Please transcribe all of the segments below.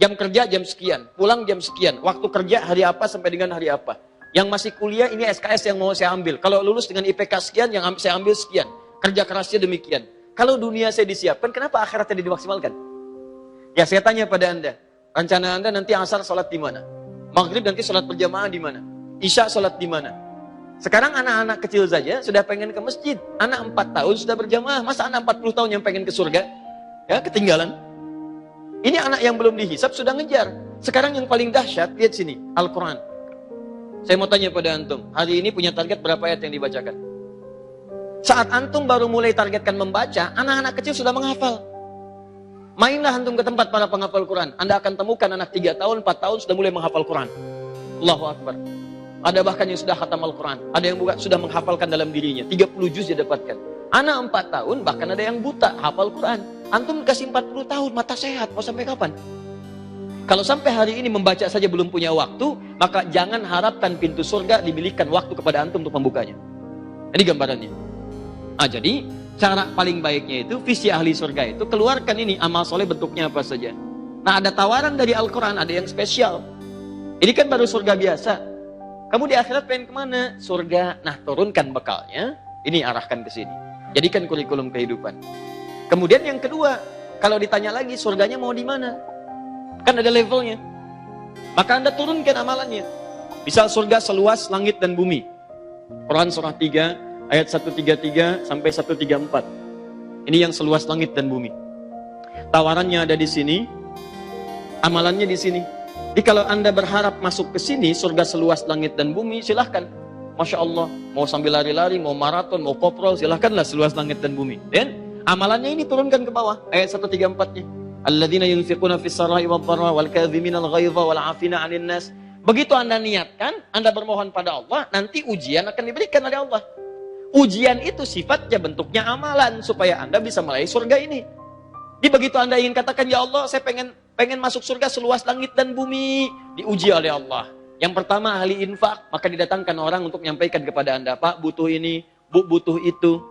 Jam kerja jam sekian, pulang jam sekian, waktu kerja hari apa sampai dengan hari apa. Yang masih kuliah ini SKS yang mau saya ambil. Kalau lulus dengan IPK sekian, yang saya ambil sekian. Kerja kerasnya demikian. Kalau dunia saya disiapkan, kenapa akhirat tidak dimaksimalkan? Ya saya tanya pada Anda, rencana Anda nanti asar sholat di mana? Maghrib nanti sholat berjamaah di mana? Isya sholat di mana? Sekarang anak-anak kecil saja sudah pengen ke masjid. Anak 4 tahun sudah berjamaah. Masa anak 40 tahun yang pengen ke surga? Ya, ketinggalan. Ini anak yang belum dihisap sudah ngejar. Sekarang yang paling dahsyat, lihat sini, Al-Quran. Saya mau tanya pada antum, hari ini punya target berapa ayat yang dibacakan? Saat antum baru mulai targetkan membaca, anak-anak kecil sudah menghafal. Mainlah antum ke tempat para penghafal Quran. Anda akan temukan anak 3 tahun, 4 tahun sudah mulai menghafal Quran. Allahu Akbar. Ada bahkan yang sudah khatam Al-Quran. Ada yang sudah menghafalkan dalam dirinya. 30 juz dia dapatkan. Anak 4 tahun, bahkan ada yang buta, hafal Quran. Antum kasih 40 tahun, mata sehat. Mau sampai kapan? Kalau sampai hari ini membaca saja belum punya waktu, maka jangan harapkan pintu surga diberikan waktu kepada antum untuk membukanya. Ini gambarannya. Jadi cara paling baiknya itu, visi ahli surga itu, keluarkan ini amal soleh bentuknya apa saja. Nah, ada tawaran dari Al-Quran, ada yang spesial. Ini kan baru surga biasa. Kamu di akhirat pengen kemana? Surga. Nah, turunkan bekalnya, ini arahkan ke sini. Jadikan kurikulum kehidupan. Kemudian yang kedua, kalau ditanya lagi surganya mau di mana? Kan ada levelnya. Maka Anda turunkan amalannya. Misal surga seluas langit dan bumi. Quran surah 3 ayat 133 sampai 134. Ini yang seluas langit dan bumi. Tawarannya ada di sini, amalannya di sini. Jadi kalau Anda berharap masuk ke sini, surga seluas langit dan bumi, silahkan. Masya Allah, mau sambil lari-lari, mau maraton, mau koprol, silahkanlah seluas langit dan bumi. Dan amalannya ini turunkan ke bawah, ayat 134-nya. Alladzina yunfiquna fis sarai wad dharra wal kadhiminal ghaidha wal 'afina 'anil nas. Begitu Anda niatkan, Anda bermohon pada Allah, nanti ujian akan diberikan oleh Allah. Ujian itu sifatnya bentuknya amalan supaya Anda bisa meraih surga ini. Jadi begitu Anda ingin katakan, ya Allah, saya pengen masuk surga seluas langit dan bumi, diuji oleh Allah. Yang pertama ahli infak, maka didatangkan orang untuk menyampaikan kepada Anda, Pak butuh ini, Bu butuh itu.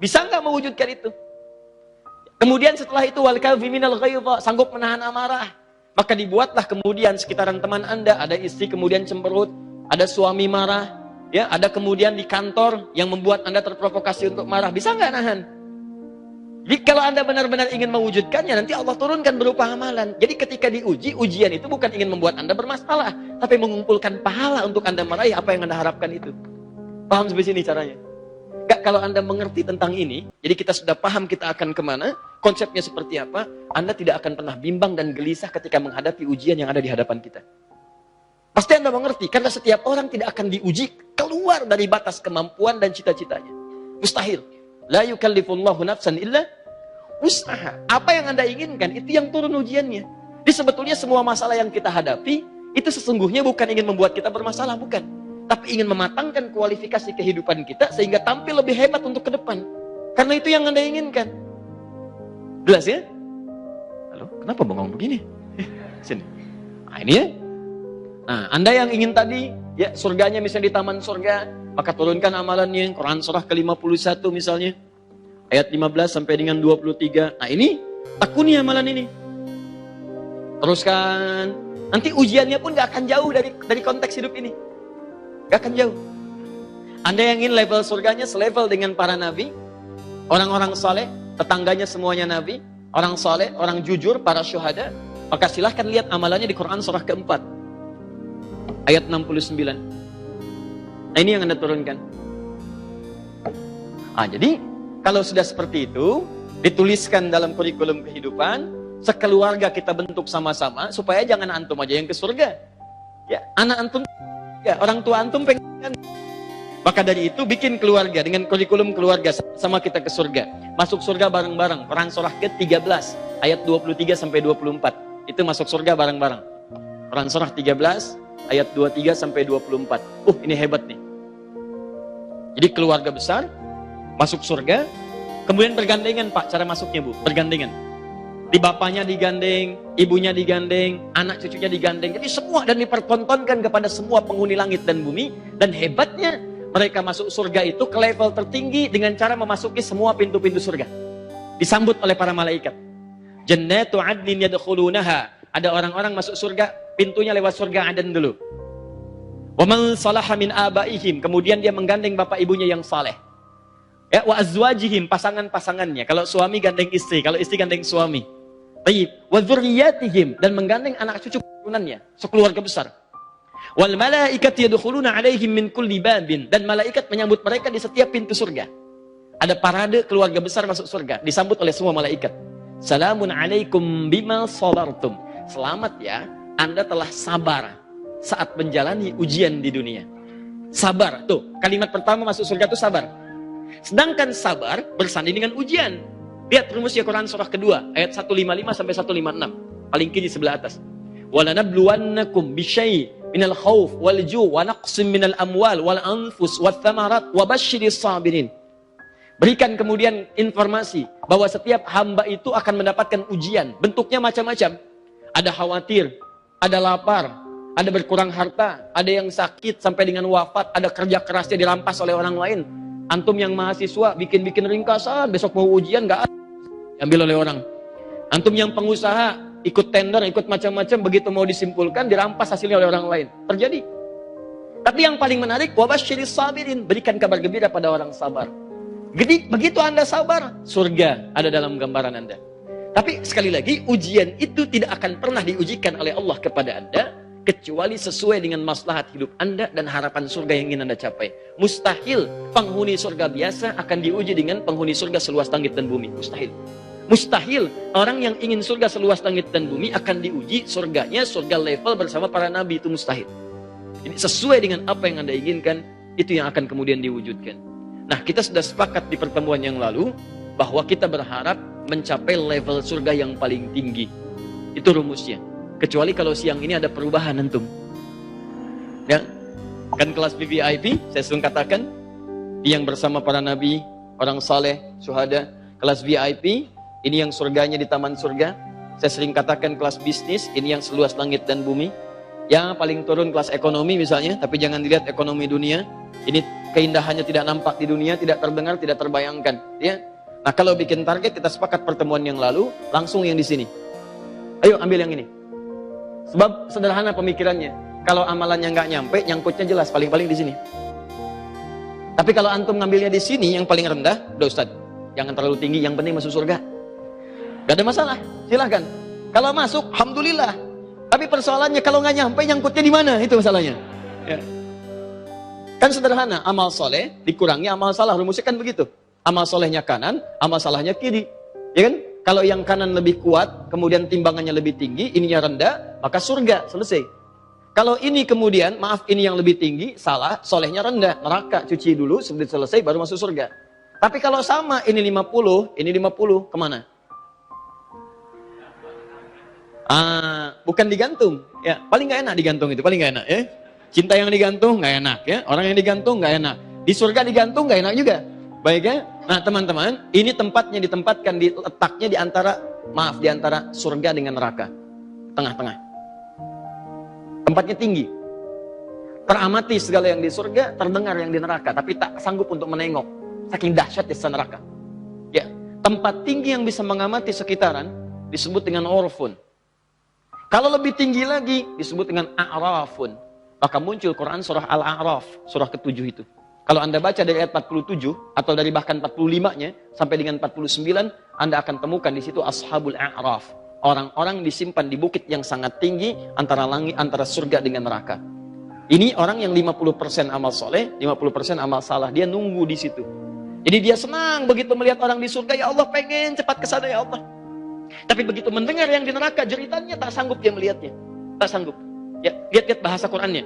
Bisa nggak mewujudkan itu? Kemudian setelah itu wal kadhiminal ghaidha, sanggup menahan amarah. Maka dibuatlah kemudian sekitaran teman Anda, ada istri kemudian cemberut, ada suami marah, ya, ada kemudian di kantor yang membuat Anda terprovokasi untuk marah. Bisa nggak nahan? Jadi kalau Anda benar-benar ingin mewujudkannya, nanti Allah turunkan berupa amalan. Jadi ketika diuji, ujian itu bukan ingin membuat Anda bermasalah, tapi mengumpulkan pahala untuk Anda meraih apa yang Anda harapkan itu. Paham sampai sini caranya? Enggak, kalau Anda mengerti tentang ini, jadi kita sudah paham kita akan kemana, konsepnya seperti apa, Anda tidak akan pernah bimbang dan gelisah ketika menghadapi ujian yang ada di hadapan kita. Pasti Anda mengerti, karena setiap orang tidak akan diuji keluar dari batas kemampuan dan cita-citanya. Mustahil. La yukallifullahu nafsan illa usaha. Apa yang Anda inginkan, itu yang turun ujiannya. Jadi sebetulnya semua masalah yang kita hadapi, itu sesungguhnya bukan ingin membuat kita bermasalah, bukan. Tapi ingin mematangkan kualifikasi kehidupan kita, sehingga tampil lebih hebat untuk ke depan. Karena itu yang Anda inginkan. Jelas ya? Halo, kenapa bengong begini? Sini. Nah ini ya. Nah, Anda yang ingin tadi, ya surganya misalnya di taman surga, maka turunkan amalannya. Quran surah ke-51 misalnya. Ayat 15 sampai dengan 23. Nah ini, tekuni amalan ini. Teruskan. Nanti ujiannya pun gak akan jauh dari konteks hidup ini. Gak akan jauh. Anda yang ingin level surganya selevel dengan para nabi, orang-orang saleh, tetangganya semuanya nabi, orang saleh, orang jujur, para syuhada, maka silahkan lihat amalannya di Quran surah keempat. Ayat 69. Nah ini yang Anda turunkan. Jadi kalau sudah seperti itu, dituliskan dalam kurikulum kehidupan, sekeluarga kita bentuk sama-sama, supaya jangan antum aja yang ke surga. Ya, anak antum, ya, orang tua antum pengen. Maka dari itu bikin keluarga dengan kurikulum keluarga sama kita ke surga. Masuk surga bareng-bareng. Quran surah ke-13 ayat 23 sampai 24. Itu masuk surga bareng-bareng. Quran surah 13 ayat 23 sampai 24. Ini hebat nih. Jadi keluarga besar masuk surga, kemudian bergandengan Pak, cara masuknya Bu, bergandengan. Di bapaknya digandeng, ibunya digandeng, anak cucunya digandeng. Jadi semua, dan dipertontonkan kepada semua penghuni langit dan bumi. Dan hebatnya, mereka masuk surga itu ke level tertinggi dengan cara memasuki semua pintu-pintu surga. Disambut oleh para malaikat. Jannatu adnin yadkhulunaha ada orang-orang masuk surga, pintunya lewat surga Aden dulu. Wa man salaha min abaihim, kemudian dia menggandeng bapak ibunya yang saleh. Ya, wa azwajihim, pasangan-pasangannya. Kalau suami gandeng istri, kalau istri gandeng suami. Baik, wa dzurriyyatihim, dan menggandeng anak cucu keturunannya, sekeluarga besar. Wal malaikatu yadkhuluna 'alaihim min kulli babin, dan malaikat menyambut mereka di setiap pintu surga. Ada parade keluarga besar masuk surga, disambut oleh semua malaikat. Salamun 'alaikum bima sabartum. Selamat ya, Anda telah sabar saat menjalani ujian di dunia. Sabar, tuh, kalimat pertama masuk surga itu sabar. Sedangkan sabar bersanding dengan ujian. Lihat rumusnya Quran surah kedua, ayat 155 sampai 156. Paling kiri sebelah atas. وَلَنَبْلُوَنَّكُمْ بِشَيْءٍ مِنَ الْخَوْفِ وَالْجُوعِ وَنَقْصٍ مِنَ الْأَمْوَالِ وَالْأَنْفُسِ وَالثَّمَرَاتِ وَبَشِّرِ الصَّابِرِينَ. Berikan kemudian informasi bahwa setiap hamba itu akan mendapatkan ujian. Bentuknya macam-macam. Ada khawatir, ada lapar, ada berkurang harta, ada yang sakit sampai dengan wafat, ada kerja kerasnya dirampas oleh orang lain. Antum yang mahasiswa bikin-bikin ringkasan, besok mau ujian nggak ada, diambil oleh orang. Antum yang pengusaha ikut tender, ikut macam-macam, begitu mau disimpulkan dirampas hasilnya oleh orang lain. Terjadi. Tapi yang paling menarik, wabasyiris sabirin, berikan kabar gembira pada orang sabar. Jadi begitu Anda sabar, surga ada dalam gambaran Anda. Tapi sekali lagi, ujian itu tidak akan pernah diujikan oleh Allah kepada Anda kecuali sesuai dengan maslahat hidup Anda dan harapan surga yang ingin Anda capai. Mustahil penghuni surga biasa akan diuji dengan penghuni surga seluas langit dan bumi. Mustahil. Mustahil orang yang ingin surga seluas langit dan bumi akan diuji surganya, surga level bersama para nabi, itu mustahil. Ini sesuai dengan apa yang Anda inginkan, itu yang akan kemudian diwujudkan. Nah, kita sudah sepakat di pertemuan yang lalu bahwa kita berharap mencapai level surga yang paling tinggi. Itu rumusnya. Kecuali kalau siang ini ada perubahan antum. Ya, kan kelas VIP, saya sering katakan, yang bersama para nabi, orang saleh, syuhada. Kelas VIP, ini yang surganya di taman surga. Saya sering katakan kelas bisnis, ini yang seluas langit dan bumi. Ya, paling turun kelas ekonomi misalnya, tapi jangan dilihat ekonomi dunia. Ini keindahannya tidak nampak di dunia, tidak terdengar, tidak terbayangkan. Ya. Nah, kalau bikin target, kita sepakat pertemuan yang lalu, langsung yang di sini. Ayo ambil yang ini. Sebab sederhana pemikirannya. Kalau amalannya nggak nyampe, nyangkutnya jelas, paling-paling di sini. Tapi kalau antum ngambilnya di sini, yang paling rendah, udah Ustaz, jangan terlalu tinggi, yang penting masuk surga. Gak ada masalah, silahkan. Kalau masuk, alhamdulillah. Tapi persoalannya kalau nggak nyampe, nyangkutnya di mana? Itu masalahnya. Ya. Kan sederhana, amal soleh dikurangi amal salah, rumusnya kan begitu. Amal solehnya kanan, amal salahnya kiri. Ya kan? Kalau yang kanan lebih kuat, kemudian timbangannya lebih tinggi, ininya rendah, maka surga, selesai. Kalau ini kemudian, maaf, ini yang lebih tinggi, salah, solehnya rendah, neraka, cuci dulu, sebelum selesai, baru masuk surga. Tapi kalau sama, ini 50, kemana? Bukan digantung. Ya, paling nggak enak digantung itu, paling nggak enak. Ya. Cinta yang digantung, nggak enak. Ya. Orang yang digantung, nggak enak. Di surga digantung, nggak enak juga. Baik ya? Nah teman-teman, ini tempatnya ditempatkan, letaknya di antara surga dengan neraka. Tengah-tengah. Tempatnya tinggi. Teramati segala yang di surga, terdengar yang di neraka. Tapi tak sanggup untuk menengok. Saking dahsyat di neraka. Ya, tempat tinggi yang bisa mengamati sekitaran, disebut dengan orfun. Kalau lebih tinggi lagi, disebut dengan a'rafun. Maka muncul Quran surah Al-A'raf, surah ke-7 itu. Kalau Anda baca dari ayat 47 atau dari bahkan 45-nya sampai dengan 49, Anda akan temukan di situ ashabul a'raf. Orang-orang disimpan di bukit yang sangat tinggi antara langit, antara surga dengan neraka. Ini orang yang 50% amal soleh, 50% amal salah. Dia nunggu di situ. Jadi dia senang begitu melihat orang di surga, ya Allah pengen cepat ke sana ya Allah. Tapi begitu mendengar yang di neraka, jeritannya tak sanggup dia melihatnya. Tak sanggup. Ya, lihat-lihat bahasa Qur'annya.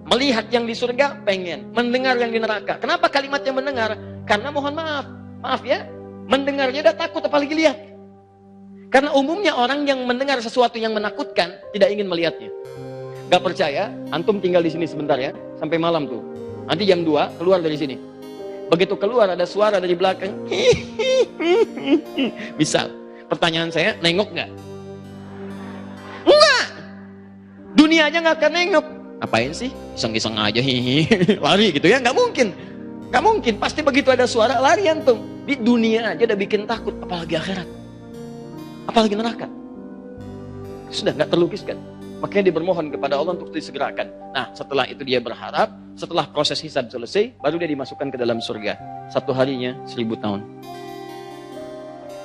Melihat yang di surga pengen, mendengar yang di neraka. Kenapa kalimatnya mendengar? Karena mohon maaf ya, mendengarnya udah takut apalagi lihat. Karena umumnya orang yang mendengar sesuatu yang menakutkan tidak ingin melihatnya. Gak percaya, antum tinggal di sini sebentar ya, sampai malam tuh. Nanti jam 2 keluar dari sini. Begitu keluar ada suara dari belakang. Misal, pertanyaan saya, nengok nggak? Enggak. Dunia aja nggak akan nengok. Apain sih? Iseng-iseng aja, lari gitu ya, nggak mungkin. Nggak mungkin, pasti begitu ada suara, lari antum. Di dunia aja udah bikin takut, apalagi akhirat. Apalagi neraka. sudah nggak terlukiskan. Makanya dia bermohon kepada Allah untuk disegerakan. Nah, setelah itu dia berharap, setelah proses hisab selesai, baru dia dimasukkan ke dalam surga. Satu harinya 1000 tahun.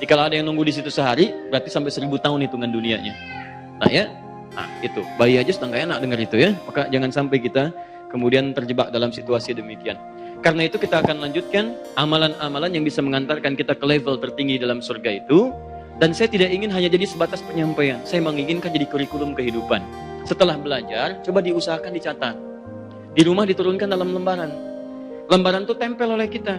Jadi kalau ada yang nunggu di situ sehari, berarti sampai 1000 tahun hitungan dunianya. Nah ya, itu. Bayi aja setengah enak dengar itu ya. Maka jangan sampai kita kemudian terjebak dalam situasi demikian. Karena itu kita akan lanjutkan amalan-amalan yang bisa mengantarkan kita ke level tertinggi dalam surga itu. Dan saya tidak ingin hanya jadi sebatas penyampaian. Saya menginginkan jadi kurikulum kehidupan. Setelah belajar, coba diusahakan dicatat. Di rumah diturunkan dalam lembaran. Lembaran itu tempel oleh kita.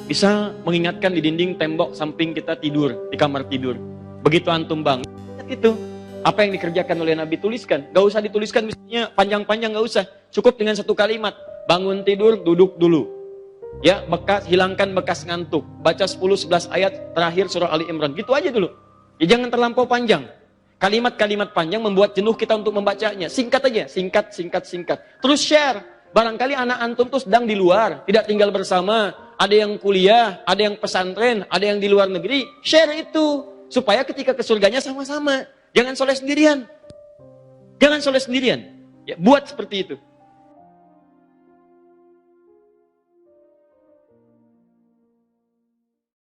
Bisa mengingatkan di dinding tembok samping kita tidur, di kamar tidur. Begitu antum bangun, itu. Apa yang dikerjakan oleh Nabi tuliskan. Gak usah dituliskan misalnya panjang-panjang, gak usah. Cukup dengan satu kalimat. Bangun tidur, duduk dulu. Ya, hilangkan bekas ngantuk. Baca 10-11 ayat terakhir surah Ali Imran. Gitu aja dulu. Ya, jangan terlampau panjang. Kalimat-kalimat panjang membuat jenuh kita untuk membacanya. Singkat aja, singkat. Terus share. Barangkali anak antum tuh sedang di luar, tidak tinggal bersama. Ada yang kuliah, ada yang pesantren, ada yang di luar negeri. Share itu. Supaya ketika ke surganya sama-sama. Jangan soleh sendirian. Ya, buat seperti itu.